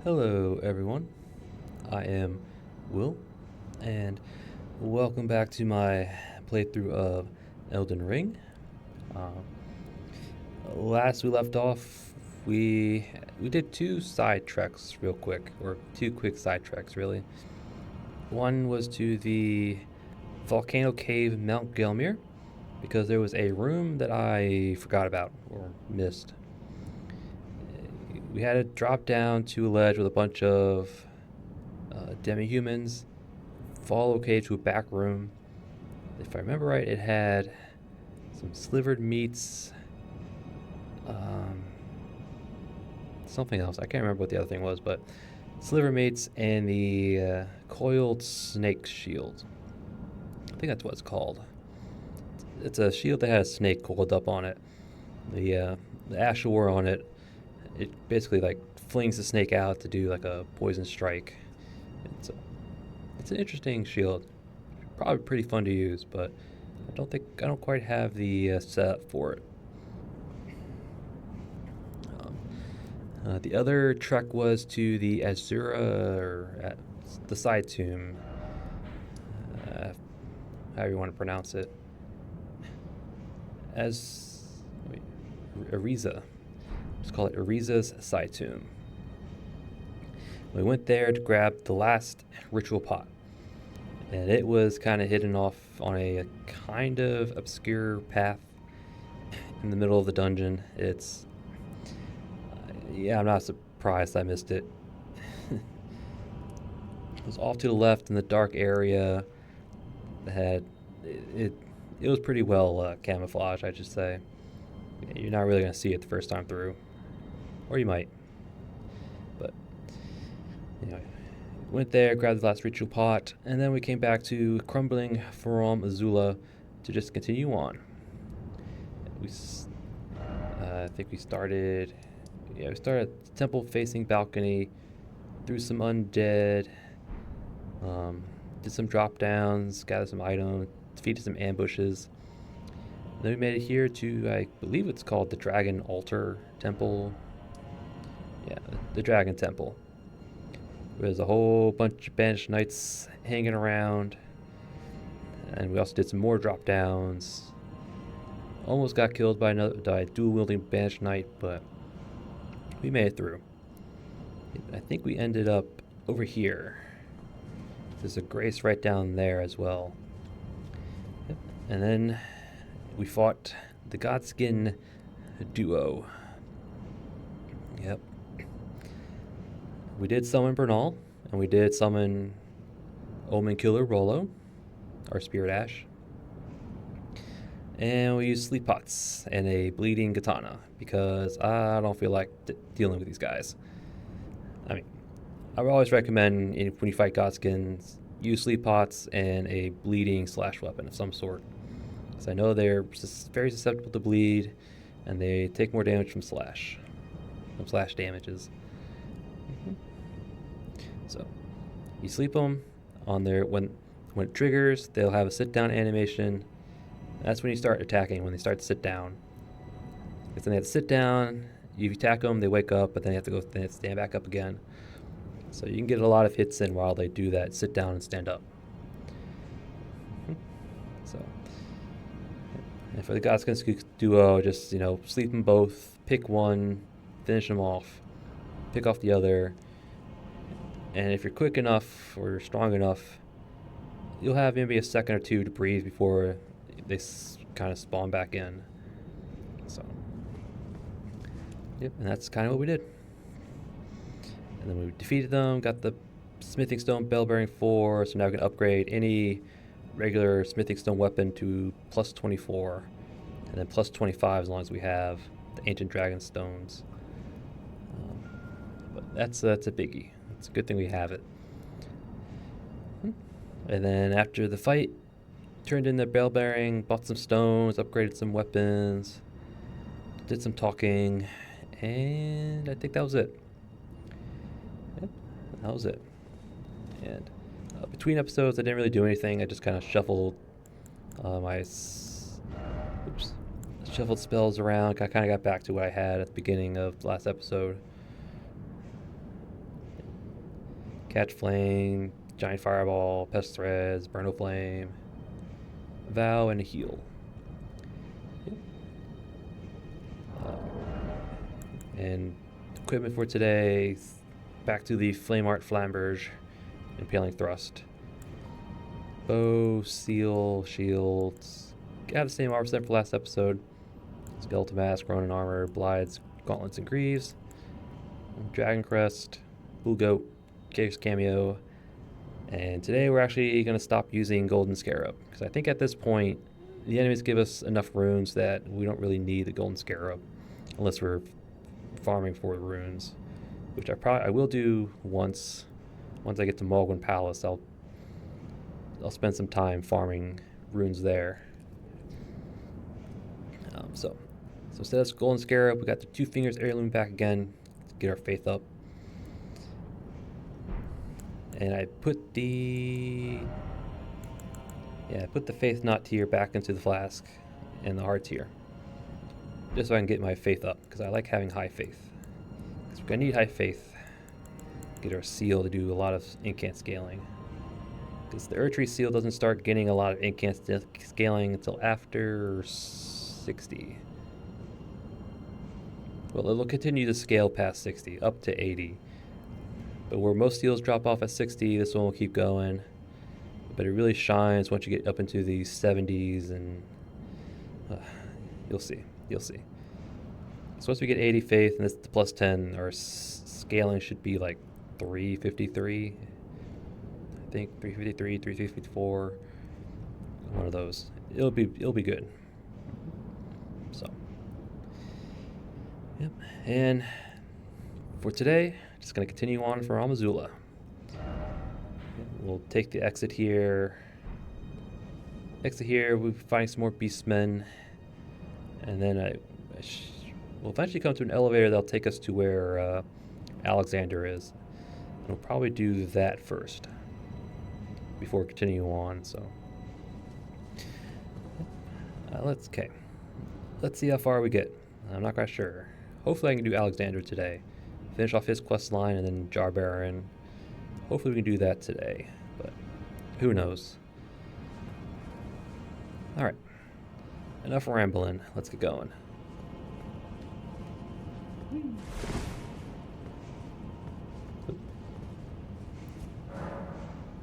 Hello, everyone. I am Will, and welcome back to my playthrough of Elden Ring. Um, Last we left off, we did two side treks real quick, or two quick side treks, really. One was to the volcano cave Mount Gelmir, because there was a room that I forgot about or missed. We had to drop down to a ledge with a bunch of demi-humans, follow cave to a back room. If I remember right, it had some slivered meats, um, something else. I can't remember what the other thing was, but sliver meats and the coiled snake shield. I think that's what it's called. It's a shield that has a snake coiled up on it. The Ashore on it, it basically like flings the snake out to do like a poison strike. It's a, it's an interesting shield. Probably pretty fun to use, but I don't quite have the setup for it. The other trek was to the Azura, or the side tomb, uh, however you want to pronounce it. As wait, Ariza. Let's call it Ariza's side tomb. We went there to grab the last ritual pot, and it was kind of hidden off on a kind of obscure path in the middle of the dungeon. Yeah, I'm not surprised I missed it. It was off to the left in the dark area. That had it. It was pretty well camouflaged, I should say. You're not really gonna see it the first time through, or you might. But anyway, went there, grabbed the last ritual pot, and then we came back to crumbling Farum Azula to just continue on. We, I think we started. Yeah, we started at the temple facing balcony, through some undead, did some drop downs, gathered some items, defeated some ambushes. Then we made it here to, I believe it's called the Dragon Altar Temple. Yeah, the Dragon Temple. There's a whole bunch of banished knights hanging around, and we also did some more drop downs. Almost got killed by a dual wielding banished knight, but we made it through. I think we ended up over here. There's a grace right down there as well. Yep. And then we fought the Godskin duo. Yep. We did summon Bernal, and we did summon Omen Killer Rollo, our Spirit Ash. And we used sleep pots and a bleeding katana because I don't feel like dealing with these guys. I mean, I would always recommend when you fight Godskins, use sleep pots and a bleeding slash weapon of some sort. Because I know they're very susceptible to bleed, and they take more damage from slash damages. So you sleep them on their when it triggers, they'll have a sit down animation. That's when you start attacking, when they start to sit down. Because then they have to sit down, you attack them, they wake up, but then they have to stand back up again. So you can get a lot of hits in while they do that, sit down and stand up. So, and for the Godskin duo, just, sleep them both, pick one, finish them off, pick off the other. And if you're quick enough or strong enough, you'll have maybe a second or two to breathe before they kind of spawn back in. So, yep, and that's kind of what we did. And then we defeated them, got the smithing stone bell bearing 4, so now we can upgrade any regular smithing stone weapon to plus 24, and then plus 25 as long as we have the ancient dragon stones. But that's a biggie. It's a good thing we have it. And then after the fight, turned in the bell bearing, bought some stones, upgraded some weapons, did some talking, and I think that was it. Yep, that was it. And between episodes, I didn't really do anything. I just kind of shuffled shuffled spells around. I kind of got back to what I had at the beginning of the last episode. Catch Flame, Giant Fireball, Pest Threads, Burn of Flame, Vow, and a Heal. And equipment for today, back to the Flame Art Flamberge, Impaling Thrust. Bow, Seal, Shields. Got the same armor set for last episode. Skeleton Mask, Ronin Armor, Blides, Gauntlets, and Greaves. Dragon Crest, Blue Goat, Case Cameo. And today we're actually going to stop using Golden Scarab, because I think at this point the enemies give us enough runes that we don't really need the Golden Scarab unless we're farming for the runes, which I will do once I get to Mulgwyn Palace. I'll spend some time farming runes there. So instead of Golden Scarab, we got the Two Fingers Heirloom back again to get our faith up. And I put the faith knot tier back into the flask and the heart tier, just so I can get my faith up, because I like having high faith. Because we're gonna need high faith. Get our seal to do a lot of incant scaling. Because the Erdtree seal doesn't start getting a lot of incant scaling until after 60. Well, it'll continue to scale past 60, up to 80. But where most seals drop off at 60, this one will keep going. But it really shines once you get up into the 70s, and you'll see. So once we get 80 faith and this plus 10, our scaling should be like 353. I think 353, 354. One of those. It'll be good. So, yep. And for today, just going to continue on for Farum Azula. We'll take the exit here. We'll be finding some more beastmen. And then we'll eventually come to an elevator that'll take us to where Alexander is. And we'll probably do that first before continuing on. So, let's see how far we get. I'm not quite sure. Hopefully I can do Alexander today. Finish off his quest line, and then Jar Baron. Hopefully we can do that today, but who knows. Alright, enough rambling. Let's get going.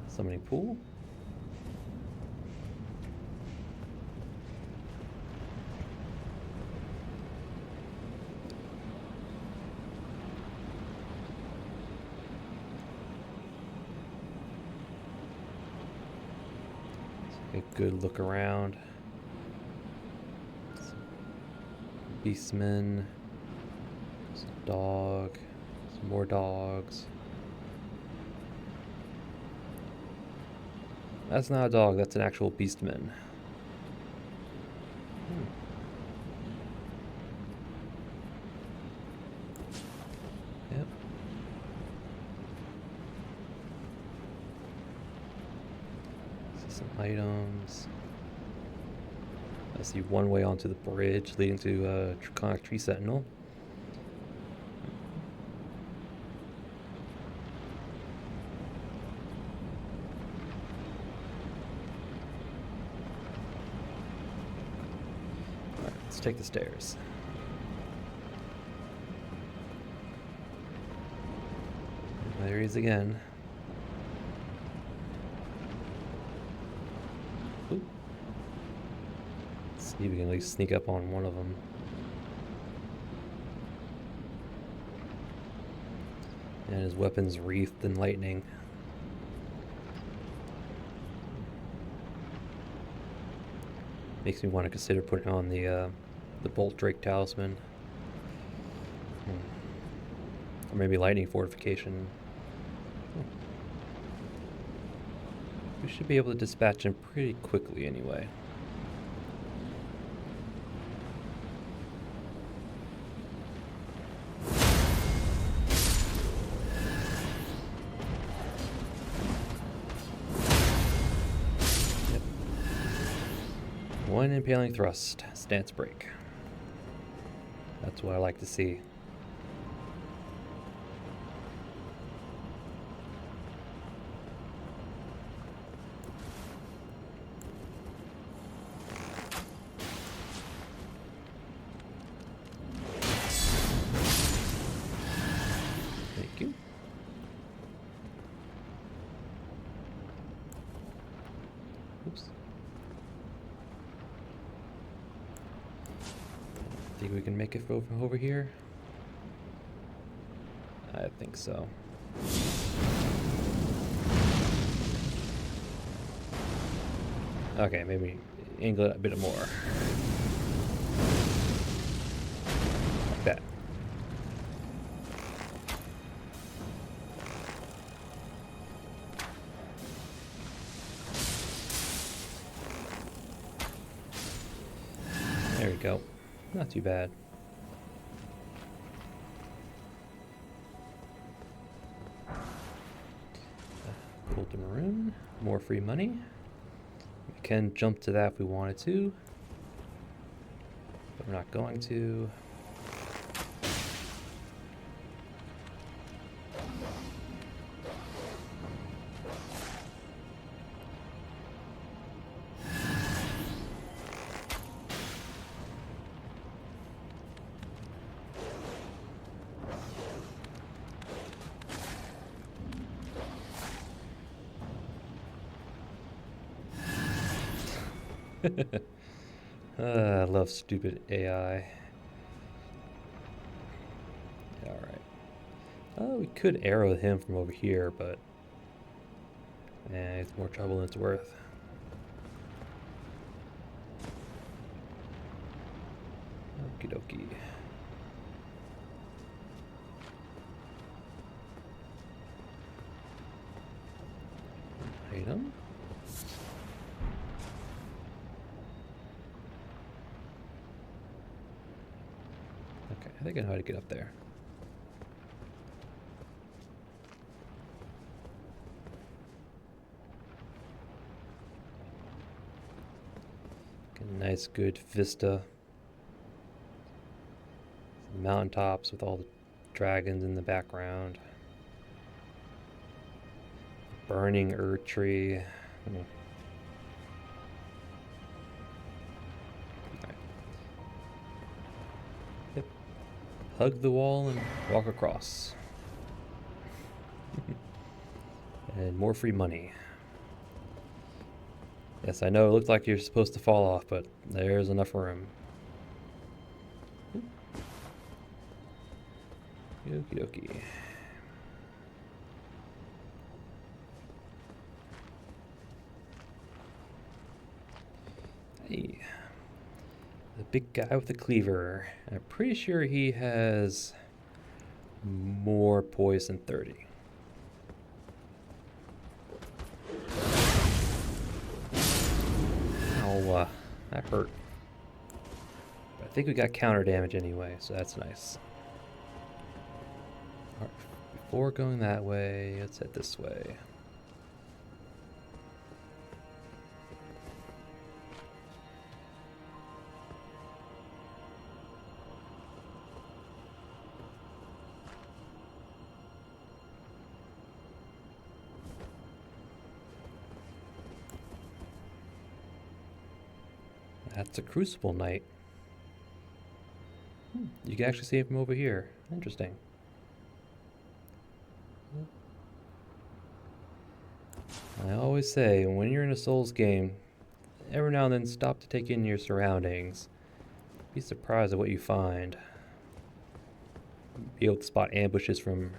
Summoning pool. A good look around. Some beastmen. Some dog. Some more dogs. That's not a dog, that's an actual beastman. Yep. Some items. I see one way onto the bridge leading to Draconic Tree Sentinel. Alright, let's take the stairs. There he is again. See if we can at least sneak up on one of them. And his weapon's wreathed in lightning. Makes me want to consider putting on the Bolt Drake Talisman. Or maybe Lightning Fortification. We should be able to dispatch him pretty quickly anyway. One impaling thrust, stance break. That's what I like to see. Think we can make it over here? I think so. Okay, maybe angle it a bit more. Like that. There we go. Not too bad. Golden rune, more free money. We can jump to that if we wanted to, but we're not going to. I love stupid AI. Alright. Oh, we could arrow him from over here, but it's more trouble than it's worth. Okie dokie. Item. Okay, I think I know how to get up there. Get a nice good vista. Mountaintops with all the dragons in the background. Burning earth tree. Right. Yep. Hug the wall and walk across. And more free money. Yes, I know it looked like you're supposed to fall off, but there's enough room. Okie dokie. Hey. The big guy with the cleaver. I'm pretty sure he has more poise than 30. Ow, that hurt. But I think we got counter damage anyway, so that's nice. All right, before going that way, let's head this way. That's a Crucible Knight. You can actually see him from over here. Interesting. I always say, when you're in a Souls game, every now and then stop to take in your surroundings. Be surprised at what you find. Be able to spot ambushes from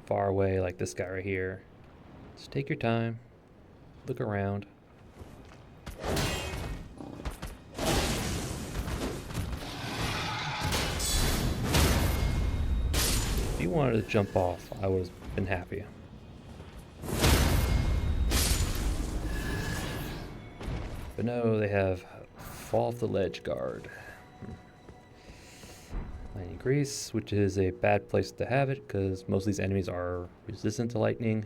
far away, like this guy right here. Just take your time, look around. If you wanted to jump off, I would have been happy. But no, they have Fall off the Ledge guard. Lightning Grease, which is a bad place to have it because most of these enemies are resistant to lightning.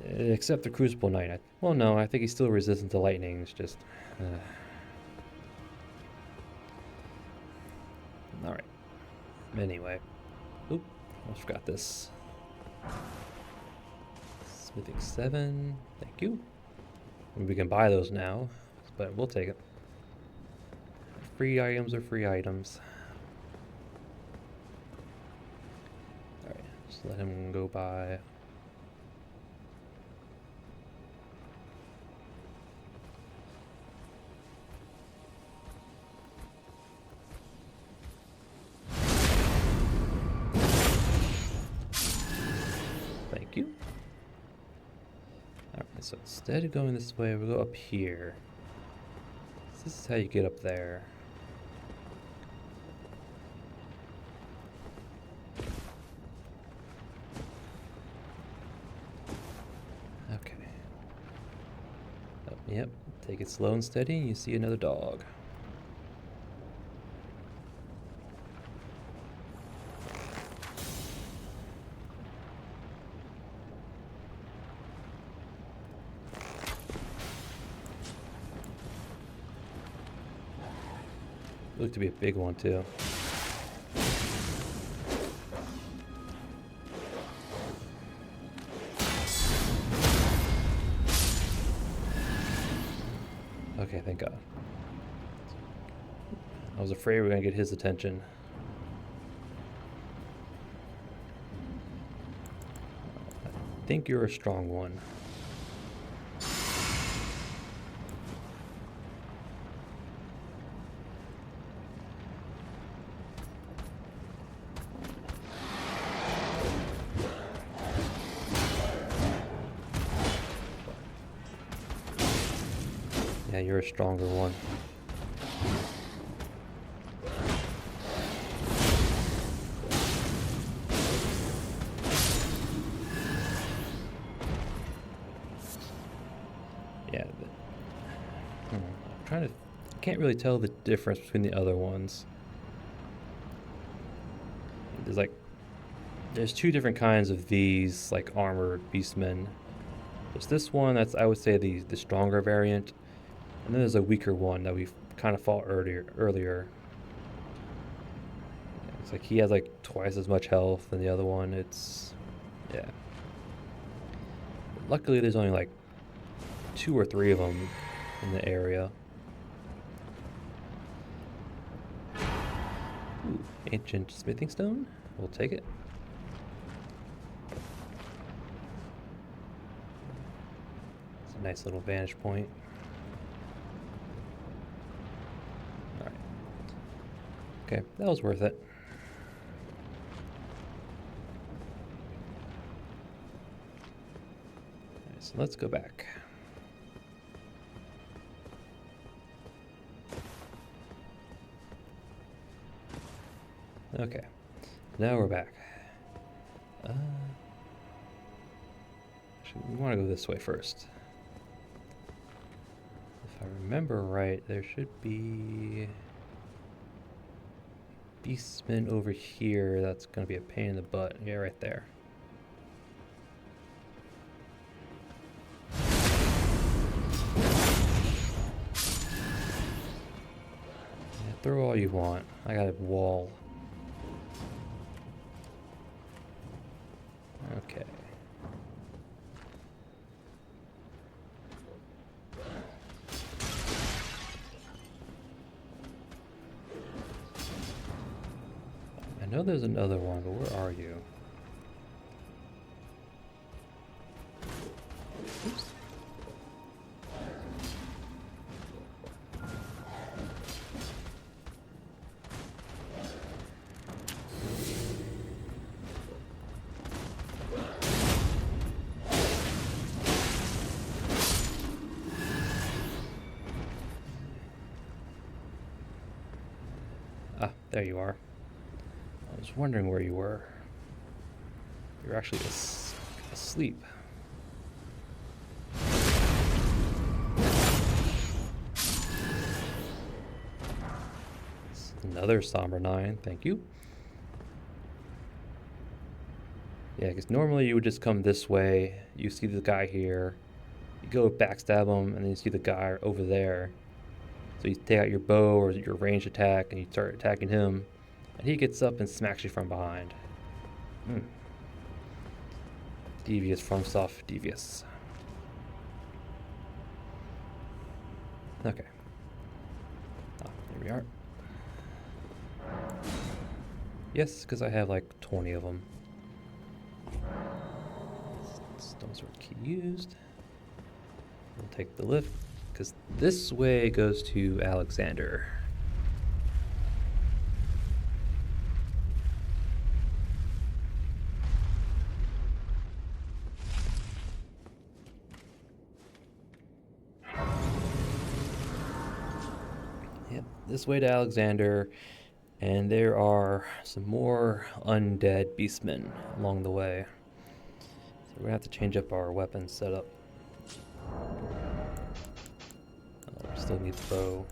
Except the Crucible Knight. Well, no, I think he's still resistant to lightning. It's just... Alright. Anyway. Oop, almost forgot this. Smithing 7. Thank you. We can buy those now, but we'll take it. Free items are free items. Alright, just let him go by. So instead of going this way, we'll go up here. This is how you get up there. Okay. Oh, yep. Take it slow and steady, and you see another dog. Looked to be a big one too. Okay, thank God. I was afraid we were gonna get his attention. I think you're a strong one. Yeah, you're a stronger one. Yeah, I'm trying to. I can't really tell the difference between the other ones. There's two different kinds of these like armored beastmen. There's this one that's, I would say, the stronger variant, and then there's a weaker one that we've kind of fought earlier. It's like he has like twice as much health than the other one. It's, yeah. Luckily, there's only like 2 or 3 of them in the area. Ooh, ancient smithing stone. We'll take it. It's a nice little vantage point. Alright. Okay, that was worth it. Alright, so let's go back. Okay, now we're back. Actually, we want to go this way first. If I remember right, there should be beastmen over here. That's going to be a pain in the butt. Yeah, right there. Yeah, throw all you want. I got a wall. Okay. I know there's another one, but where are you? Oops. Ah, there you are. I was wondering where you were. You're actually asleep. It's another somber 9, thank you. Yeah, because normally you would just come this way, you see the guy here, you go backstab him, and then you see the guy over there. So you take out your bow or your ranged attack and you start attacking him, and he gets up and smacks you from behind. Devious FromSoft, devious. Okay. Ah, here we are. Yes, because I have like 20 of them. Stone sword key used. We'll take the lift, because this way goes to Alexander. Yep, this way to Alexander, and there are some more undead beastmen along the way. So we're gonna have to change up our weapon setup. We still need the bow.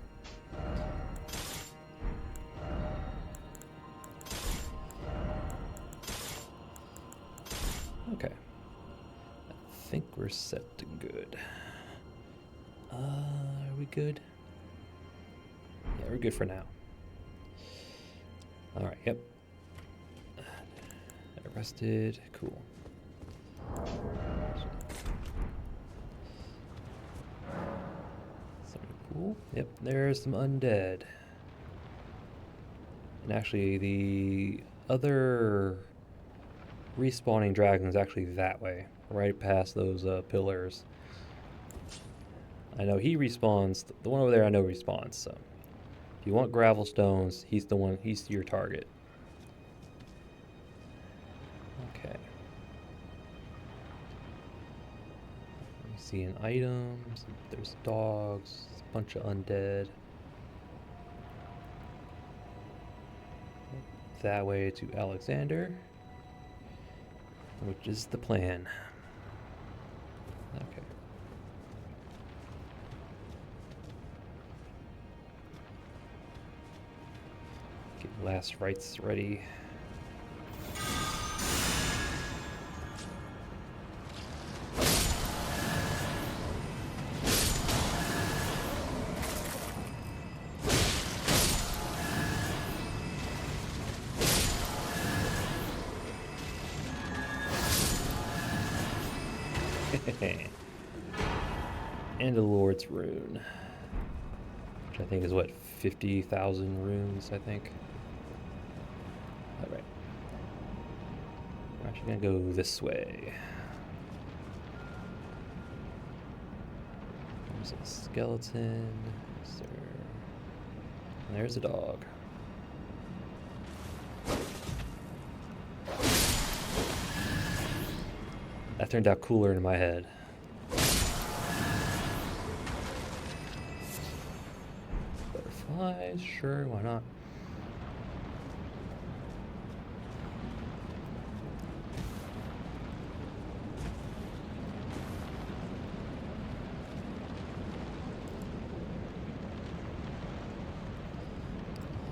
Okay. I think we're set to good. Are we good? Yeah, we're good for now. Alright, yep. Arrested, cool. Cool. Yep, there's some undead. And actually, the other respawning dragon is actually that way, right past those pillars. I know he respawns. The one over there I know respawns, so if you want gravel stones, he's the one, he's your target. Okay. I'm seeing items, there's dogs, a bunch of undead. That way to Alexander, which is the plan. Okay. Get last rites ready. And a Lord's Rune, which I think is what, 50,000 runes, I think. Alright. We're actually gonna go this way. There's a skeleton. Sir. And there's a dog. That turned out cooler in my head. Butterflies, sure, why not?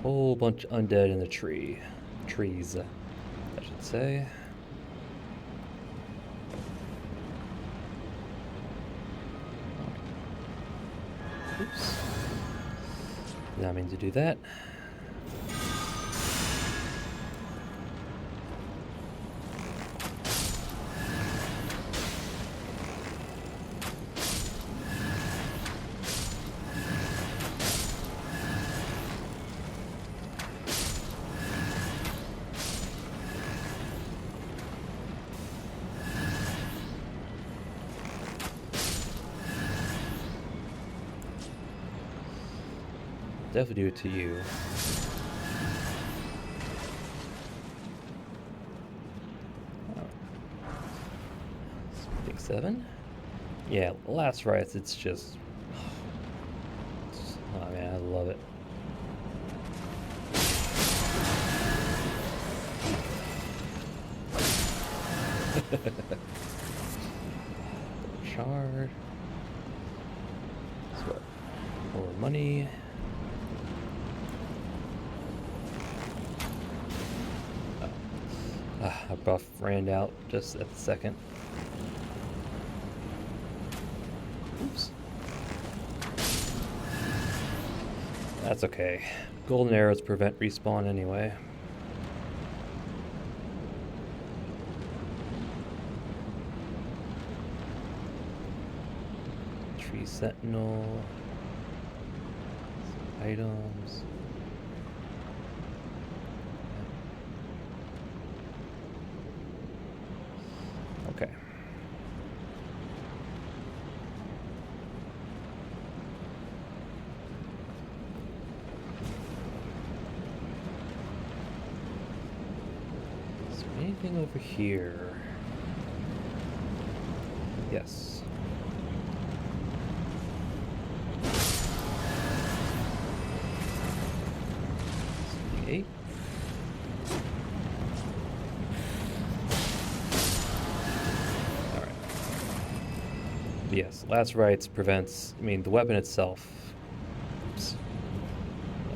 Whole bunch of undead in the trees, I should say. Oops. Did not mean to do that. Definitely do it to you. I think 7? Yeah, last rites, it's just... Oh man, I love it. Shard. That's what? More money. A buff ran out just at the second. Oops. That's okay. Golden arrows prevent respawn anyway. Tree sentinel. Some items. Okay. Is there anything over here? Yes. Okay. Alright. Yes, Last Rites prevents... I mean, the weapon itself... Oops.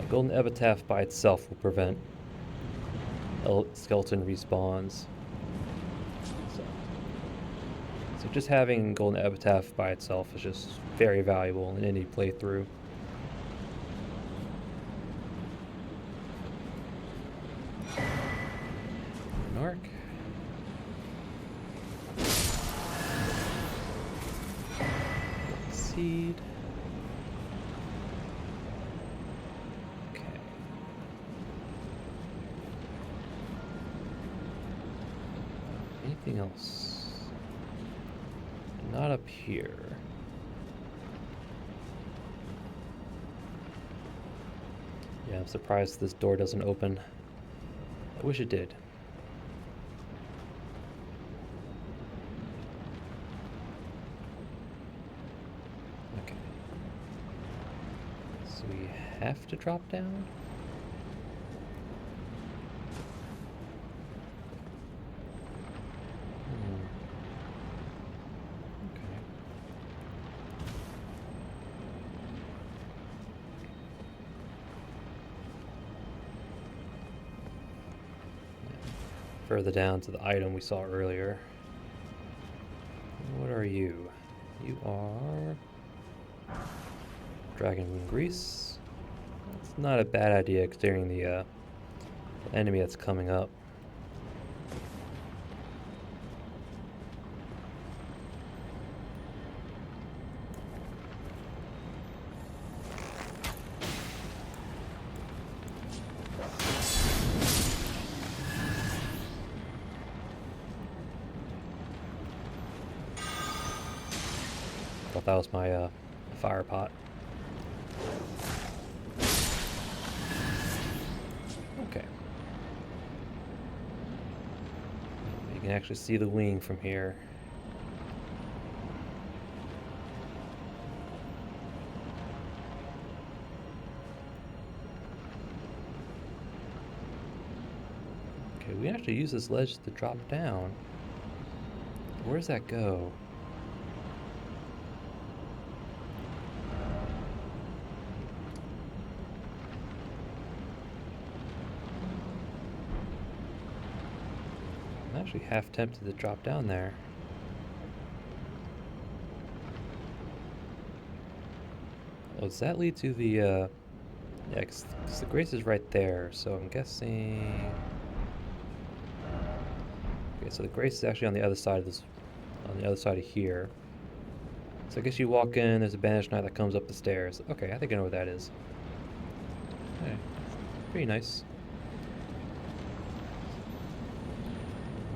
Golden Epitaph by itself will prevent skeleton respawns. So just having Golden Epitaph by itself is just very valuable in any playthrough. Narc. Seed. Okay. Anything else? Not up here. Yeah, I'm surprised this door doesn't open. I wish it did. Okay. So we have to drop down? Further down to the item we saw earlier. What are you? You are dragon grease. That's not a bad idea considering the enemy that's coming up. Thought that was my fire pot. Okay. You can actually see the wing from here. Okay, we actually use this ledge to drop down. Where does that go? I'm actually half tempted to drop down there. Oh, does that lead to the, yeah, because the grace is right there, so I'm guessing... Okay, so the grace is actually on the other side of this, on the other side of here. So I guess you walk in, there's a banished knight that comes up the stairs. Okay, I think I know what that is. Okay, pretty nice.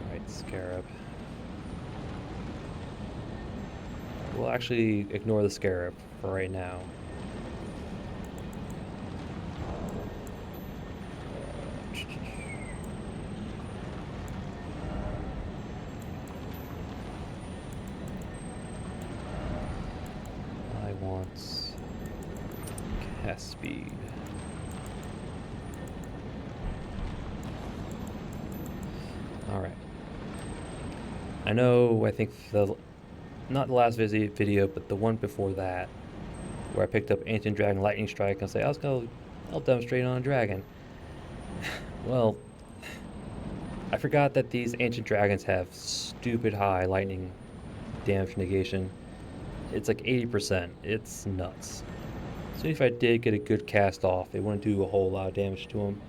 Alright, scarab. We'll actually ignore the scarab for right now. Cast speed. Alright. I know, I think not the last video, but the one before that, where I picked up Ancient Dragon Lightning Strike and say, I'll demonstrate on a dragon. Well, I forgot that these Ancient Dragons have stupid high lightning damage negation. It's like 80%. It's nuts. So if I did get a good cast off, it wouldn't do a whole lot of damage to him.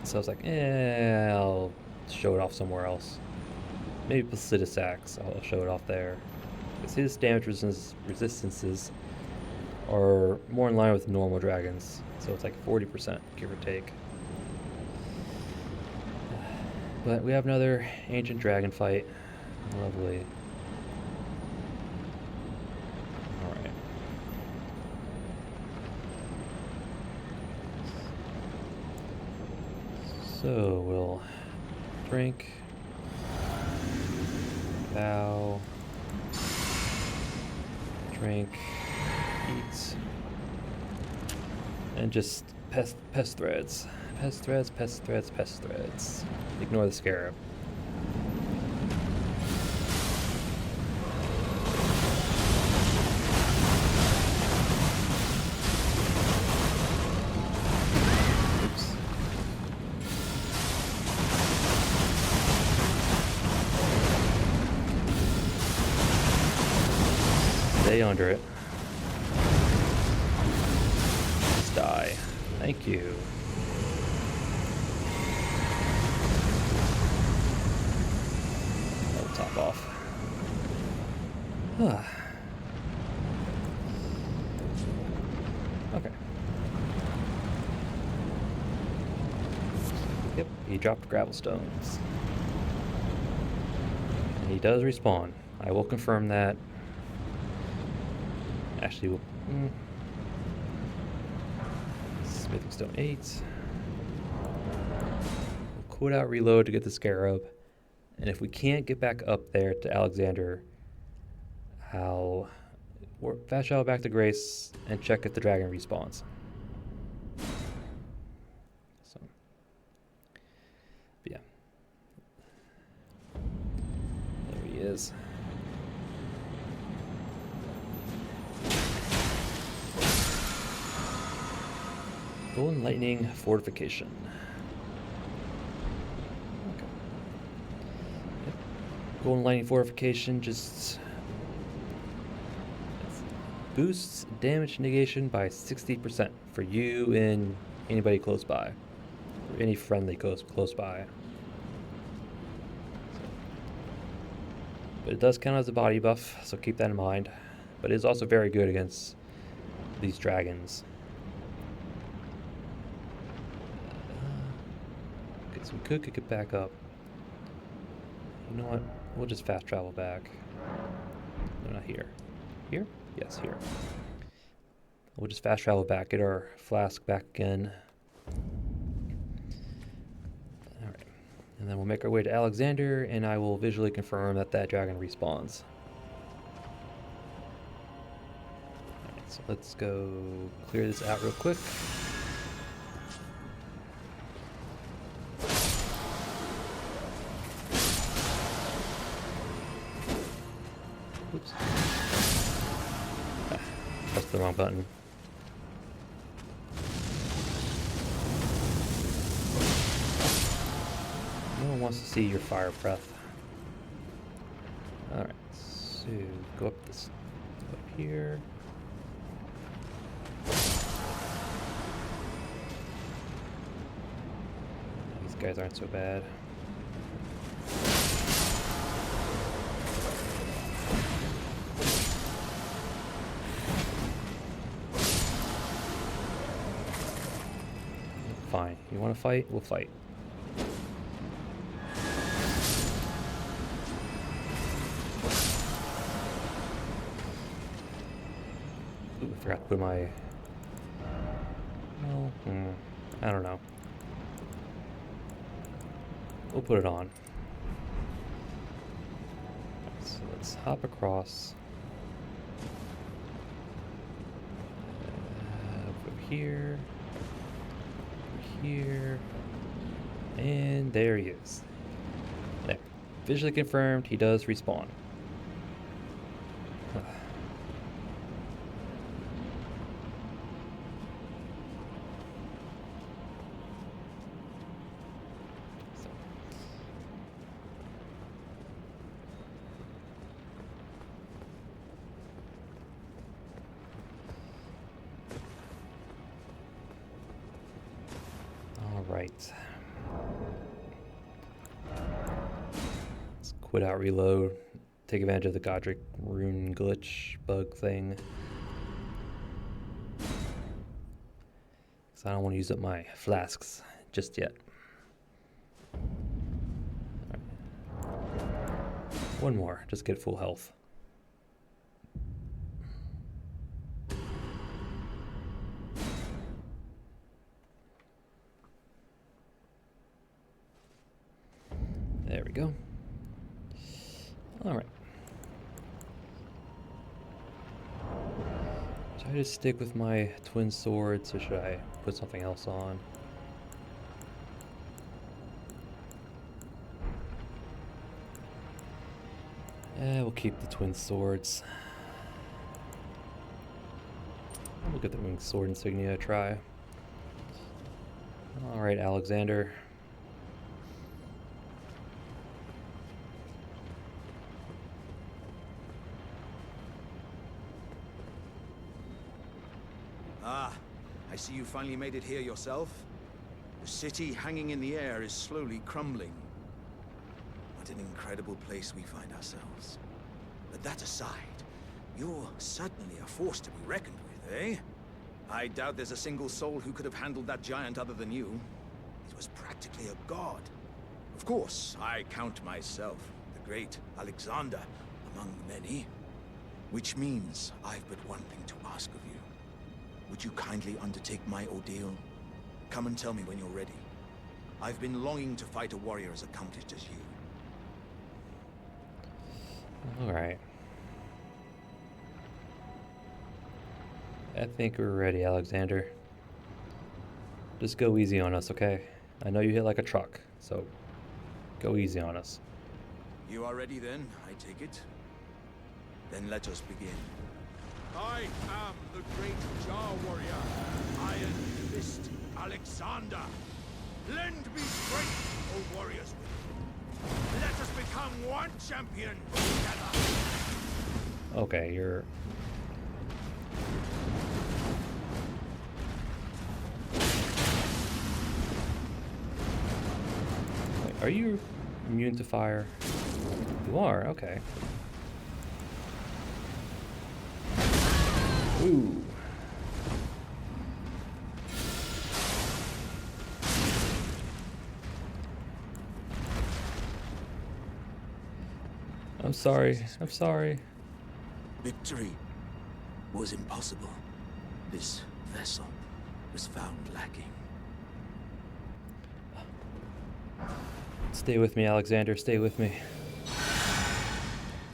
So I was like, I'll show it off somewhere else. Maybe Placidus Axe, I'll show it off there. Because his damage resistances are more in line with normal dragons. So it's like 40%, give or take. But we have another ancient dragon fight. Lovely. Alright. So we'll drink, bow, drink, eat, and just Pest threads. Pest threads, pest threads, pest threads. Ignore the scarab. Oops. Stay under it. Just die. Thank you. I'll top off. Okay. Yep, he dropped gravel stones. And he does respawn. I will confirm that. Actually, we'll, Smithing Stone 8. We'll quit out reload to get the scarab. And if we can't get back up there to Alexander, I'll fast travel back to Grace and check if the dragon respawns. So, but yeah. There he is. Golden Lightning Fortification. Okay. Yep. Golden Lightning Fortification just boosts damage negation by 60% for you and anybody close by, or any friendly close by. But it does count as a body buff, so keep that in mind. But it is also very good against these dragons. Okay, so we could kick it back up. You know what? We'll just fast travel back. No, not here. Here? Yes, here. We'll just fast travel back, get our flask back again. Alright. And then we'll make our way to Alexander, and I will visually confirm that that dragon respawns. Alright, so let's go clear this out real quick. Oops. Pressed the wrong button. No one wants to see your fire breath. Alright, so go up this, go up here. These guys aren't so bad. Fine. You want to fight? We'll fight. Ooh, I forgot to put my... Well, I don't know. We'll put it on. So let's hop across. Over here. Here, and there he is. There. Visually confirmed, he does respawn. Right. Let's quit out reload. Take advantage of the Godric rune glitch bug thing. Because I don't want to use up my flasks just yet. Right. One more, just get full health. There we go. All right. So Should I just stick with my twin swords, or should I put something else on? We'll keep the twin swords. We'll get the winged sword insignia a try. Alright, Alexander. Ah, I see you finally made it here yourself. The city hanging in the air is slowly crumbling. What an incredible place we find ourselves. But that aside, you're certainly a force to be reckoned with, eh? I doubt there's a single soul who could have handled that giant other than you. It was practically a god. Of course, I count myself, the great Alexander, among the many. Which means I've but one thing to ask of you. Would you kindly undertake my ordeal? Come and tell me when you're ready. I've been longing to fight a warrior as accomplished as you. Alright. I think we're ready, Alexander. Just go easy on us, okay? I know you hit like a truck, so go easy on us. You are ready then, I take it? Then let us begin. I am the great Jar Warrior, Iron Fist Alexander. Lend me strength, O warriors. Let us become one champion together. Okay, you're... Wait, are you immune to fire? You are, okay. Ooh. I'm sorry. I'm sorry. Victory was impossible. This vessel was found lacking. Stay with me, Alexander. Stay with me.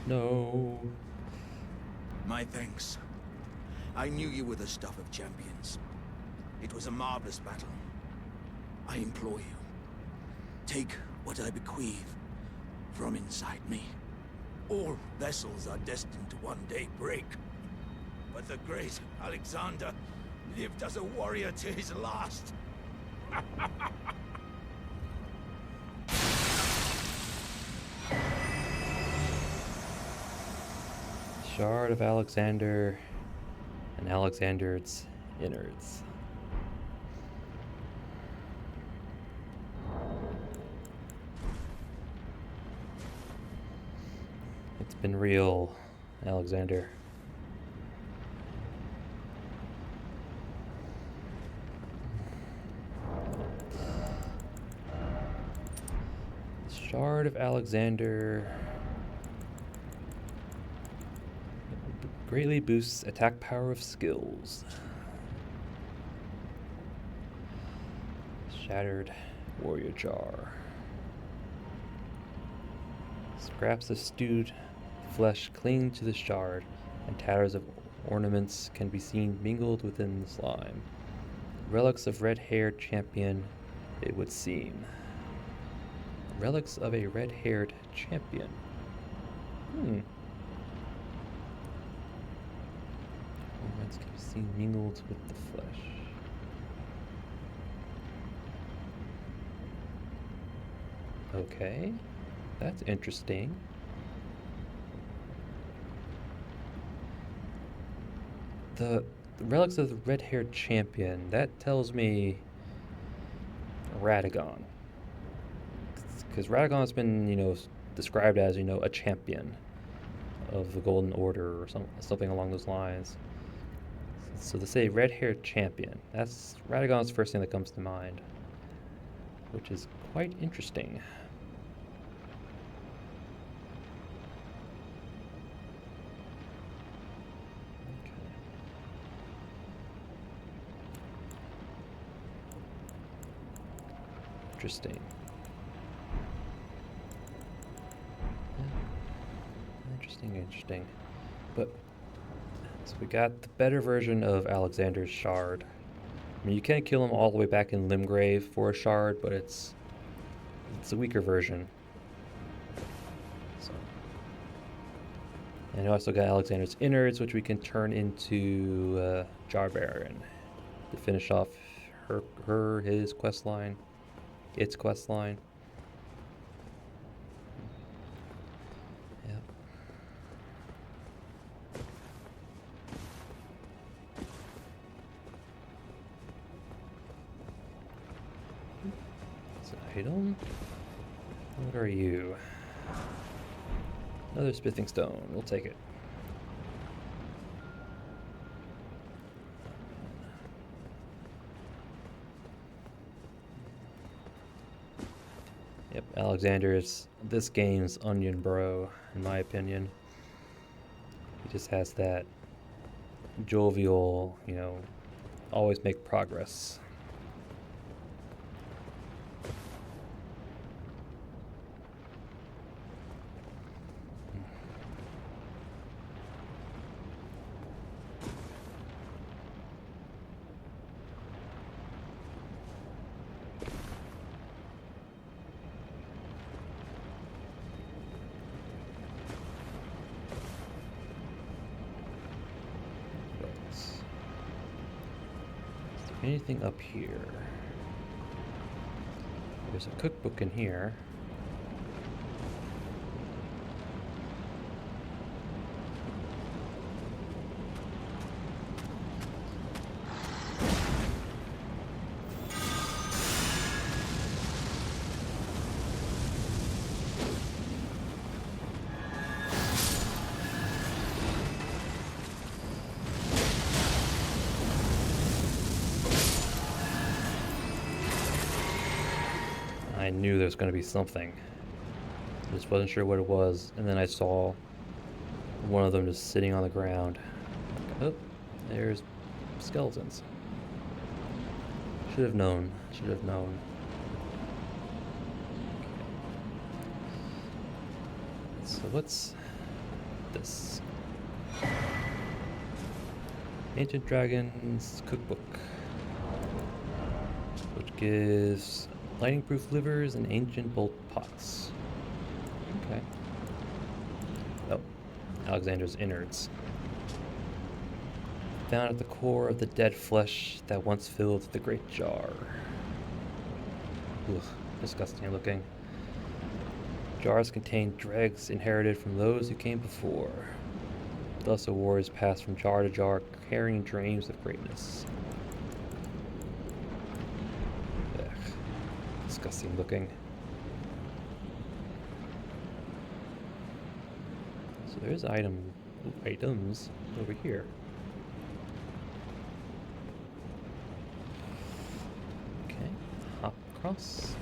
No. My thanks. I knew you were the stuff of champions. It was a marvelous battle. I implore you, take what I bequeath from inside me. All vessels are destined to one day break. But the great Alexander lived as a warrior to his last. Shard of Alexander and Alexander's innards. It's been real, Alexander. Shard of Alexander greatly boosts attack power of skills. Shattered warrior jar. Scraps of stewed flesh cling to the shard, and tatters of ornaments can be seen mingled within the slime. Relics of red-haired champion, it would seem. Relics of a red-haired champion. Ornaments can be seen mingled with the flesh. Okay, that's interesting. The relics of the red-haired champion, that tells me Radagon. Because Radagon's been, described as, a champion of the Golden Order or something along those lines. So to say red-haired champion, that's Radagon's first thing that comes to mind, which is quite interesting. Interesting. Interesting. But So we got the better version of Alexander's Shard. I mean, you can't kill him all the way back in Limgrave for a shard, but it's a weaker version. So. And I also got Alexander's Innards, which we can turn into Jarbaron to finish off his quest line, its quest line. Yep. It's an item. What are you? Another smithing stone. We'll take it. Yep, Alexander is this game's onion bro, in my opinion. He just has that jovial, always make progress. Anything up here? There's a cookbook in here. I knew there was going to be something. I just wasn't sure what it was, and then I saw one of them just sitting on the ground. Oh, there's skeletons. Should have known. Should have known. So what's this? Ancient Dragon's Cookbook, which gives lightning-proof livers and ancient bolt pots. Okay. Oh, Alexander's Innards. Found at the core of the dead flesh that once filled the great jar. Ugh, disgusting looking. Jars contain dregs inherited from those who came before. Thus a warriors pass from jar to jar, carrying dreams of greatness. Ugh, disgusting looking. So there's items over here. Okay, hop across.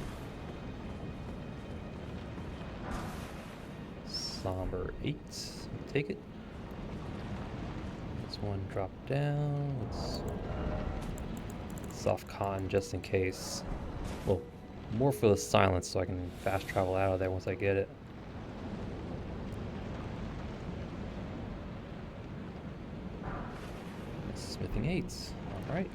Somber 8, take it. This one drop down. Let's soft con just in case. Well, more for the silence so I can fast travel out of there once I get it. Smithing 8s. Alright.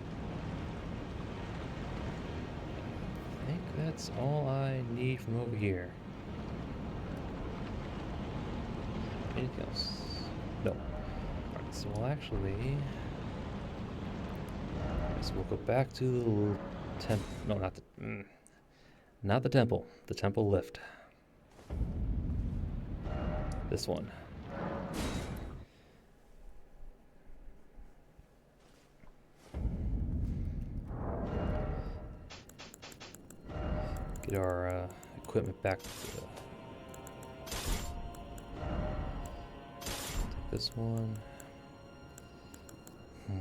I think that's all I need from over here. Anything else? No. Alright, so we'll actually... So we'll go back to the temple. No, not the temple. The temple lift. This one. Get our equipment back to the... This one. No,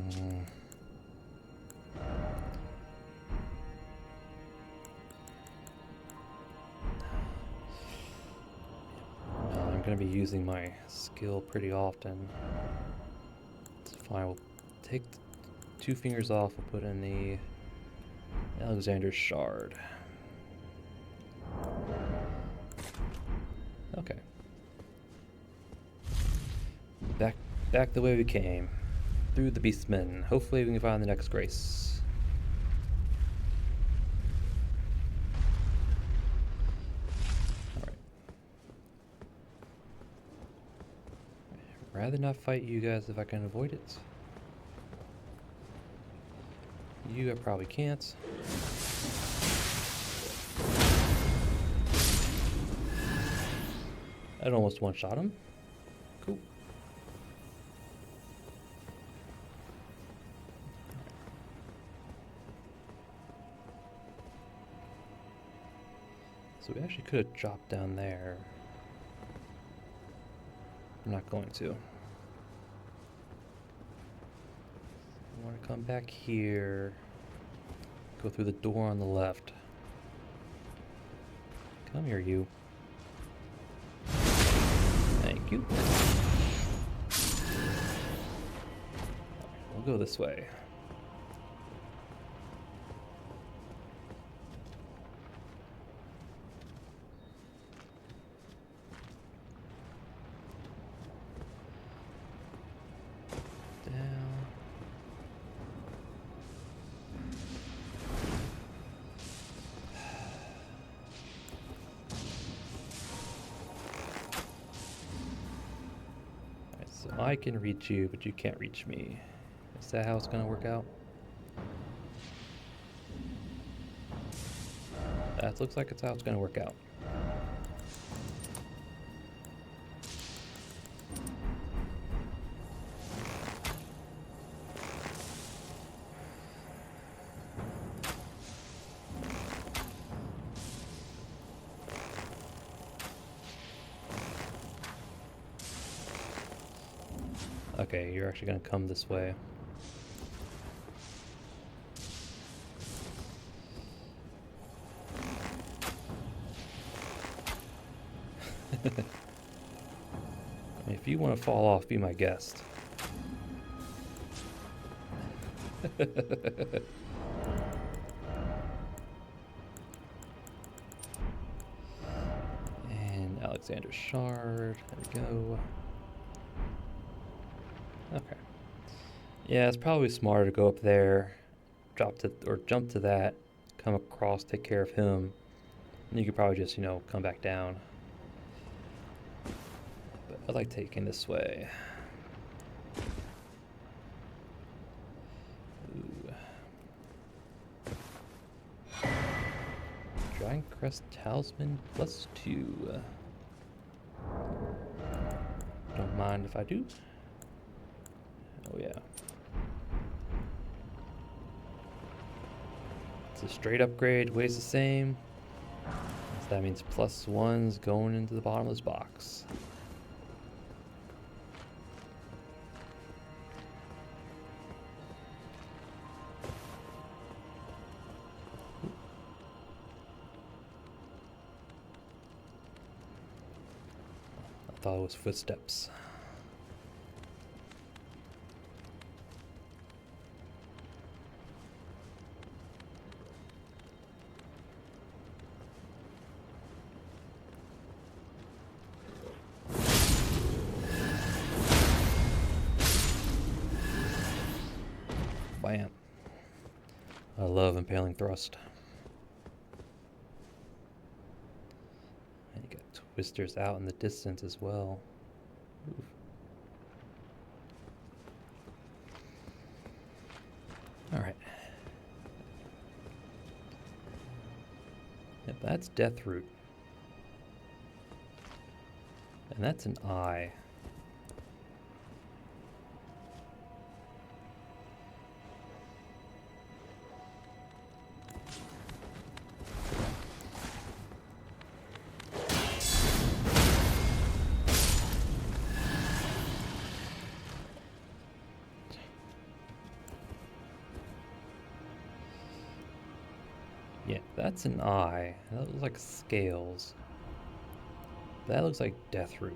I'm going to be using my skill pretty often. It's fine. We'll take the 2 fingers off. We'll put in the Alexander's Shard. Okay. Back the way we came. through the beastmen. Hopefully we can find the next grace. Alright. Rather not fight you guys if I can avoid it. You I probably can't. I'd almost one-shot him. Cool. So we actually could have dropped down there. I'm not going to. I want to come back here. Go through the door on the left. Come here, you. Thank you. We'll go this way. I can reach you, but you can't reach me. Is that how it's gonna work out? That looks like it's how it's gonna work out. Okay, you're actually gonna come this way. If you want to fall off, be my guest. And Alexander Shard, there we go. Okay. Yeah, it's probably smarter to go up there, drop to or jump to that, come across, take care of him, and you could probably just, come back down. But I like taking this way. Ooh. Dragon Crest Talisman +2. Don't mind if I do. Oh yeah. It's a straight upgrade, weighs the same. So that means +1's going into the bottom of this box. I thought it was footsteps. Bam. I love impaling thrust. And you got twisters out in the distance as well. Oof. Alright. Yep, that's Deathroot. And that's an eye. Yeah, that's an eye. That looks like scales. That looks like Deathroot.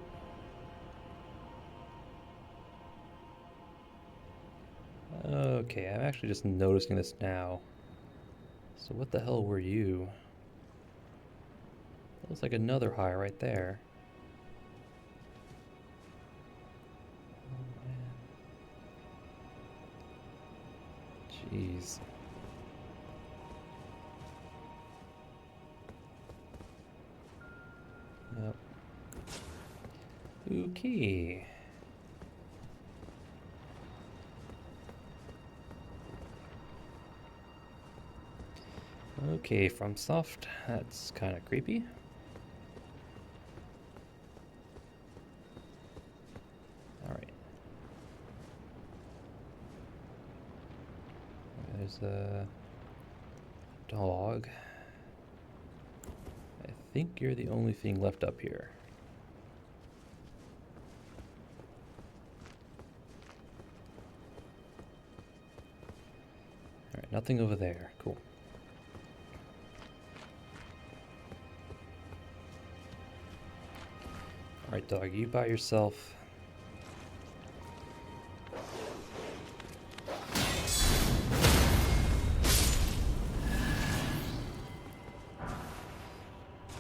Okay, I'm actually just noticing this now. So what the hell were you? That looks like another eye right there. Oh, man. Jeez. Yep. Okay. Okay, from soft. That's kind of creepy. All right. There's a dog. I think you're the only thing left up here. Alright, nothing over there. Cool. Alright, dog, you by yourself.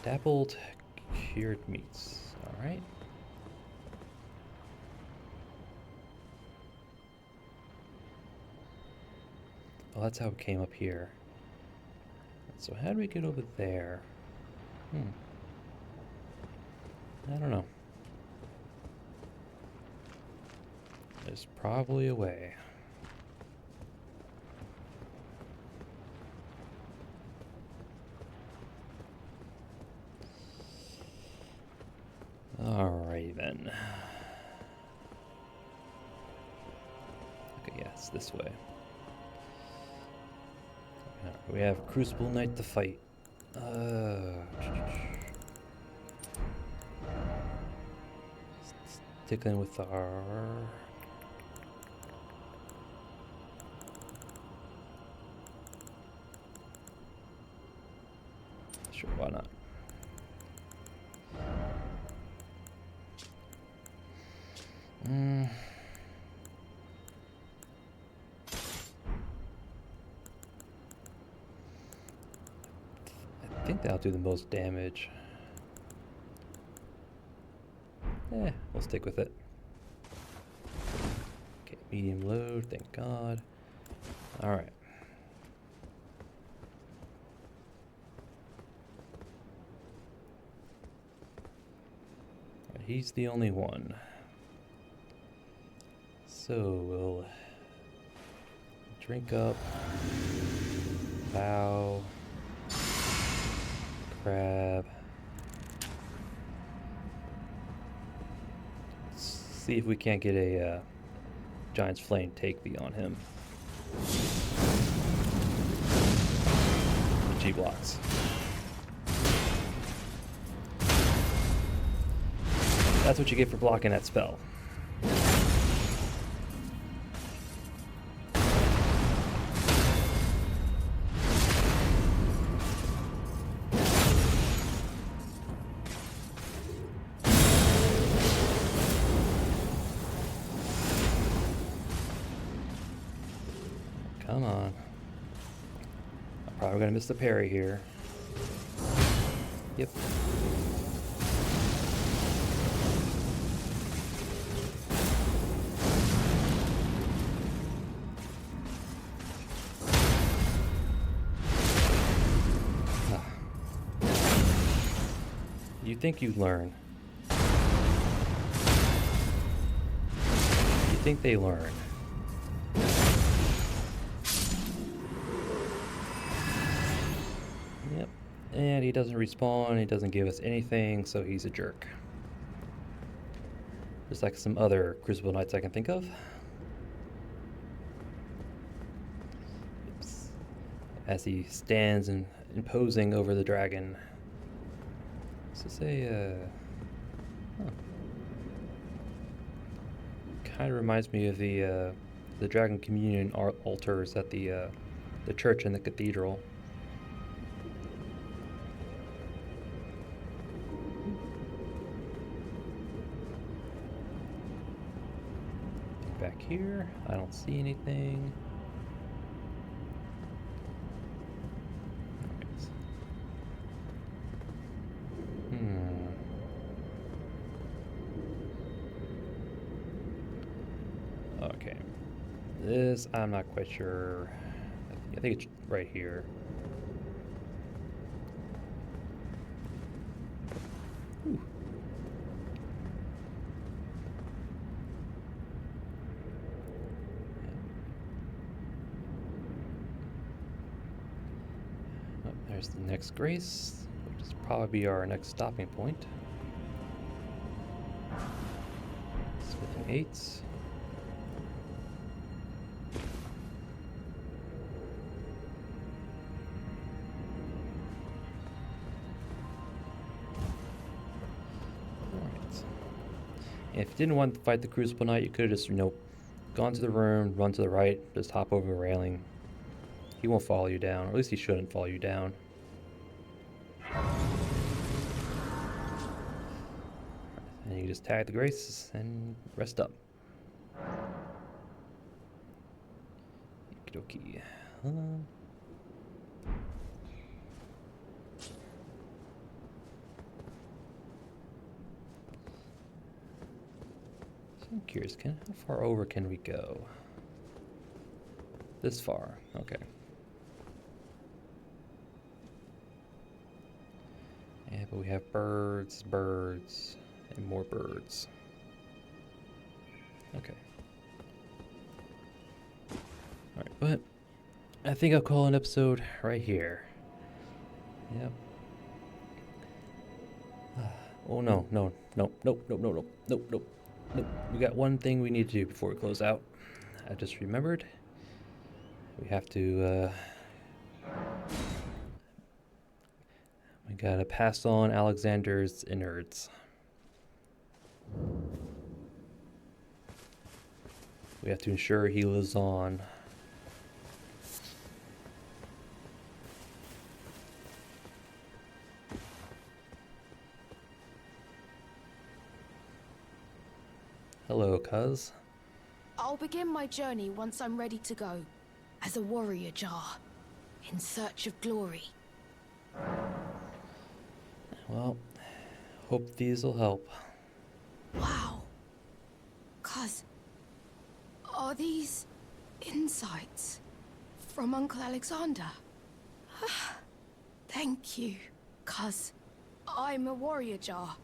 Dappled cured meats. Alright. Oh, that's how it came up here. So how do we get over there? I don't know. There's probably a way. Alrighty then. Okay, yeah, it's this way. We have Crucible Knight to fight. Sticking with our... Sure, why not? I think that'll do the most damage. We'll stick with it. Okay, medium load, thank God. Alright. He's the only one. So we'll drink up, bow, crab. Let's see if we can't get a Giant's Flame take me on him. G blocks. That's what you get for blocking that spell. Come on. I'm probably gonna miss the parry here. Yep. You think you'd learn. You think they learn. Yep. And he doesn't respawn, he doesn't give us anything, so he's a jerk. Just like some other Crucible Knights I can think of. Oops. As he stands and imposing over the dragon. This is a, kind of reminds me of the Dragon Communion altars at the church and the cathedral. Back here, I don't see anything. Okay. This, I'm not quite sure. think it's right here. Ooh. Oh, there's the next grace, which is probably our next stopping point. Smithing 8s. If you didn't want to fight the Crucible Knight, you could have just, gone to the room, run to the right, just hop over the railing. He won't follow you down, or at least he shouldn't follow you down. And you just tag the grace and rest up. Okie dokie. I'm curious, how far over can we go? This far, okay. Yeah, but we have birds, and more birds. Okay. Alright, but I think I'll call an episode right here. Yep. Oh no. Nope. We got one thing we need to do before we close out. I just remembered. We have to, we gotta pass on Alexander's innards. We have to ensure he lives on. Hello, cuz. I'll begin my journey once I'm ready to go, as a warrior jar, in search of glory. Well, hope these will help. Wow. Cuz, are these insights from Uncle Alexander? Thank you, cuz I'm a warrior jar,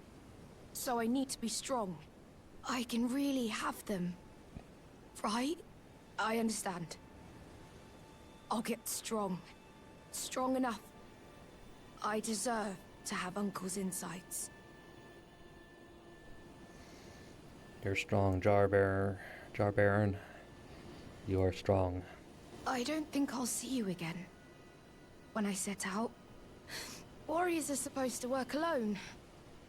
so I need to be strong. I can really have them, right? I understand. I'll get strong. Strong enough. I deserve to have Uncle's insights. You're strong, Jar Baron. You are strong. I don't think I'll see you again. When I set out, warriors are supposed to work alone.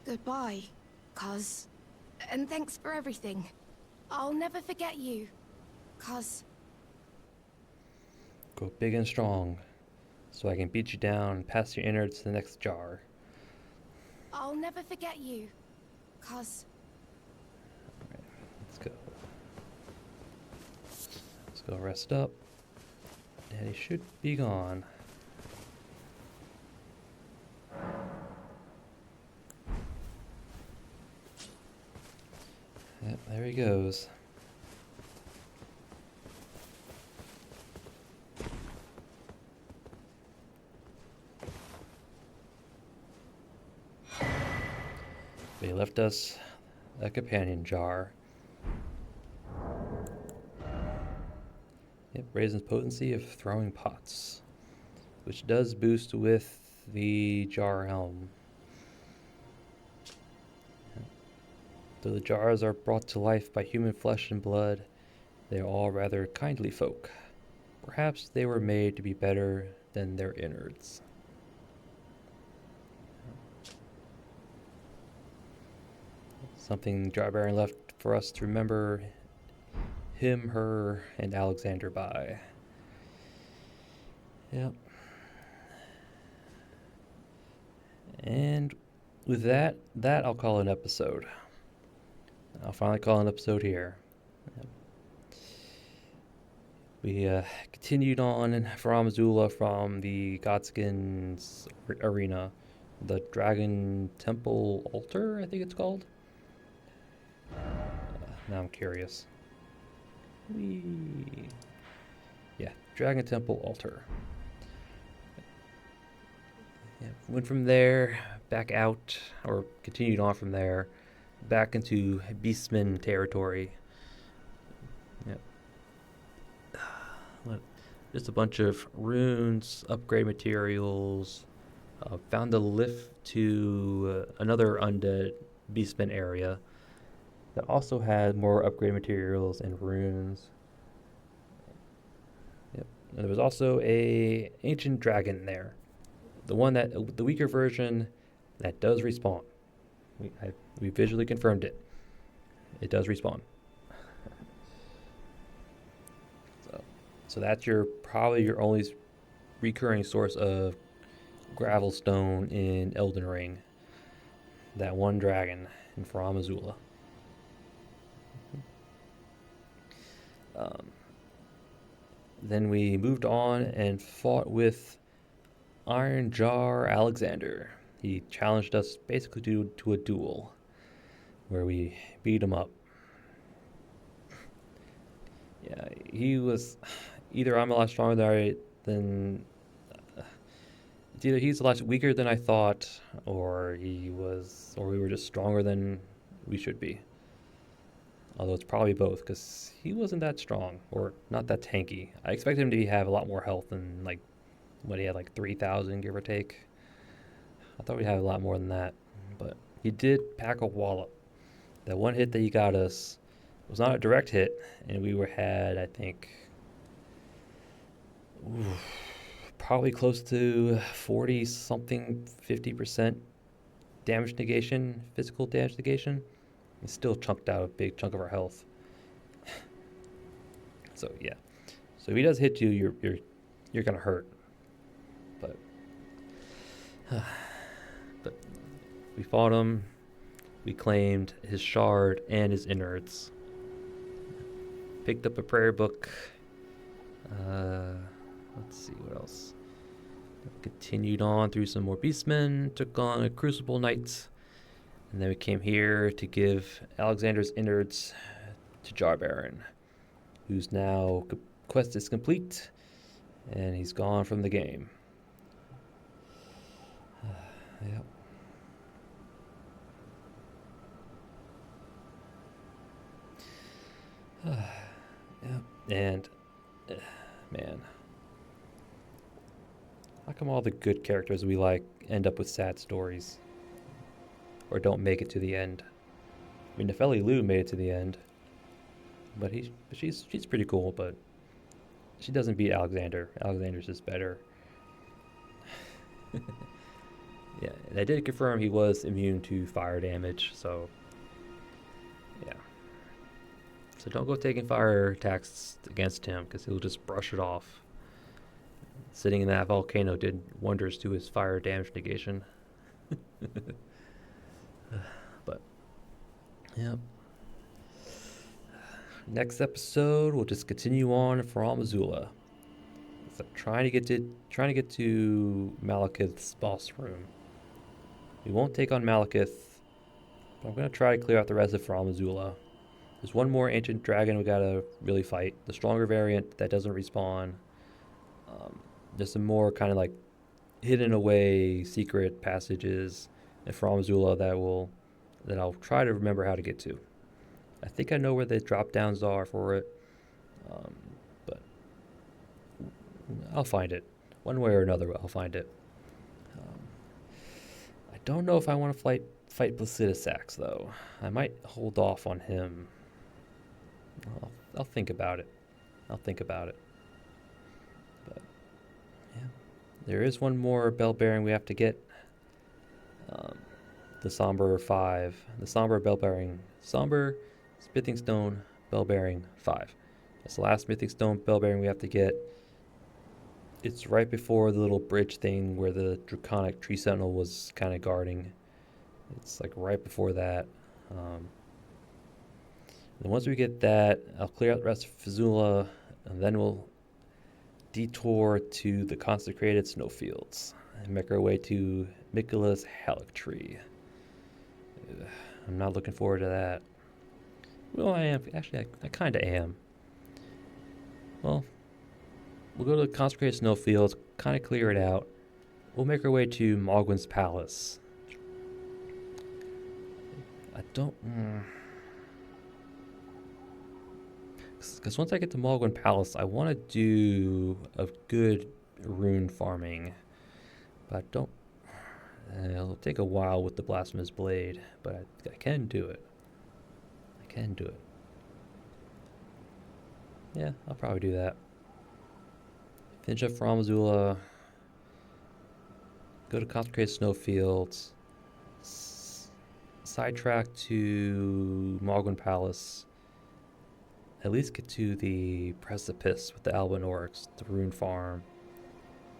Goodbye, cuz. And thanks for everything. I'll never forget you, cuz. Grow big and strong, so I can beat you down and pass your innards to the next jar. I'll never forget you, cuz. Alright, let's go. Let's go rest up. And he should be gone. Yep, there he goes. But he left us a companion jar. Yep, raises potency of throwing pots, which does boost with the jar helm. Though the jars are brought to life by human flesh and blood, they are all rather kindly folk. Perhaps they were made to be better than their innards. Something Jar Baron left for us to remember him, her, and Alexander by. Yep. And with that I'll call an episode. I'll finally call an episode here. We continued on in Farum Azula from the Godskin's arena, the Dragon Temple Altar, I think it's called. Now I'm curious. Yeah, Dragon Temple altar. Yeah, went from there back out, or continued on from there, back into beastmen territory. Yep. Just a bunch of runes, upgrade materials. Found the lift to another undead beastman area that also had more upgrade materials and runes. Yep. And there was also a ancient dragon there, the weaker version that does respawn. We visually confirmed it. It does respawn. So that's probably your only recurring source of gravel stone in Elden Ring. That one dragon in Farum Azula. Then we moved on and fought with Iron Jar Alexander. He challenged us basically to a duel where we beat him up. Yeah, he was either I'm a lot stronger than it's either he's a lot weaker than I thought, or we were just stronger than we should be. Although it's probably both, because he wasn't that strong, or not that tanky. I expected him to have a lot more health than, like, what he had, like 3,000, give or take. I thought we'd have a lot more than that. But he did pack a wallop. That one hit that he got us was not a direct hit, and we had, I think, probably close to 40-something, 50% damage negation, physical damage negation. It still chunked out a big chunk of our health. So yeah, so if he does hit you, you're gonna hurt. But we fought him. We claimed his shard and his innards. Picked up a prayer book. Let's see what else. Continued on through some more beastmen. Took on a crucible knight. And then we came here to give Alexander's innards to Jarbaron, who's now quest is complete, and he's gone from the game. Yep. Yep. And man, how come all the good characters we like end up with sad stories? Or don't make it to the end? I mean, Nefeli Lu made it to the end, but she's pretty cool, but she doesn't beat Alexander. Alexander's just better. Yeah, and I did confirm he was immune to fire damage, so yeah. So don't go taking fire attacks against him, because he'll just brush it off. Sitting in that volcano did wonders to his fire damage negation. But yep. Next episode, we'll just continue on Farum Azula. So trying to get to Malekith's boss room. We won't take on Malekith, but I'm gonna try to clear out the rest of Farum Azula. There's one more ancient dragon we gotta really fight. The stronger variant that doesn't respawn. There's some more kind of like hidden away secret passages in Farum Azula that I'll try to remember how to get to. I think I know where the drop downs are for it, but I'll find it. One way or another, I'll find it. I don't know if I want to fight Placidusax, though. I might hold off on him. I'll think about it. But yeah, there is one more bell bearing we have to get. The Somber 5. The Somber bell bearing. Somber Smithing Stone bell bearing 5. That's the last Smithing Stone bell bearing we have to get. It's right before the little bridge thing where the Draconic Tree Sentinel was kind of guarding. It's like right before that. And once we get that, I'll clear out the rest of Azula, and then we'll detour to the consecrated snowfields and make our way to Mikula's Halleck Tree. I'm not looking forward to that. Well, I am. Actually, I kind of am. Well, we'll go to the consecrated snowfields, kind of clear it out. We'll make our way to Mogwin's palace. I don't... Because once I get to Mogwin Palace, I want to do a good rune farming. But I don't... it'll take a while with the Blasphemous Blade, but I can do it. I can do it. Yeah, I'll probably do that. Finish up Farum Azula. Go to Consecrated Snowfields. Sidetrack to Mogwin Palace. At least get to the Precipice with the Alban Orcs, the rune farm.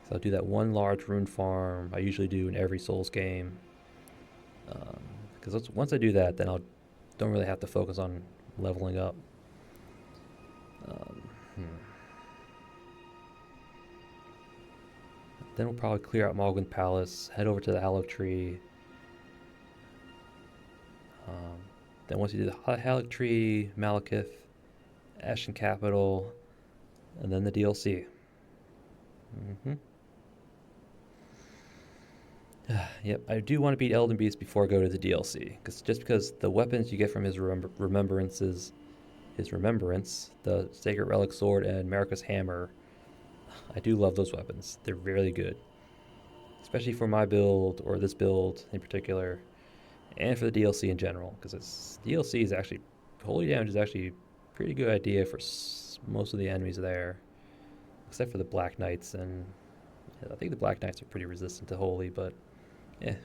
So I'll do that one large rune farm I usually do in every Souls game. Because once I do that, then I don't really have to focus on leveling up. Then we'll probably clear out Mogwin Palace, head over to the Hallow Tree. Then once you do the Hallow Tree, Malekith, Ashen Capital, and then the DLC. Yep, I do want to beat Elden Beast before I go to the DLC, because the weapons you get from his remembrance, the Sacred Relic Sword and Marika's Hammer, I do love those weapons. They're really good, especially for my build, or this build in particular, and for the DLC in general, because DLC is actually, Holy Damage is actually a pretty good idea for most of the enemies there, except for the Black Knights, and I think the Black Knights are pretty resistant to Holy, but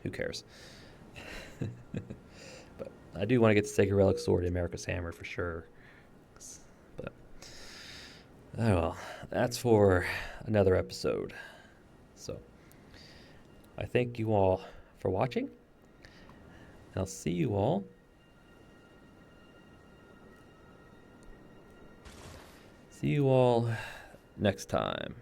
who cares? But I do want to get the Sacred Relic Sword and Marika's Hammer for sure. But, oh well, that's for another episode. So, I thank you all for watching, and I'll see you all next time.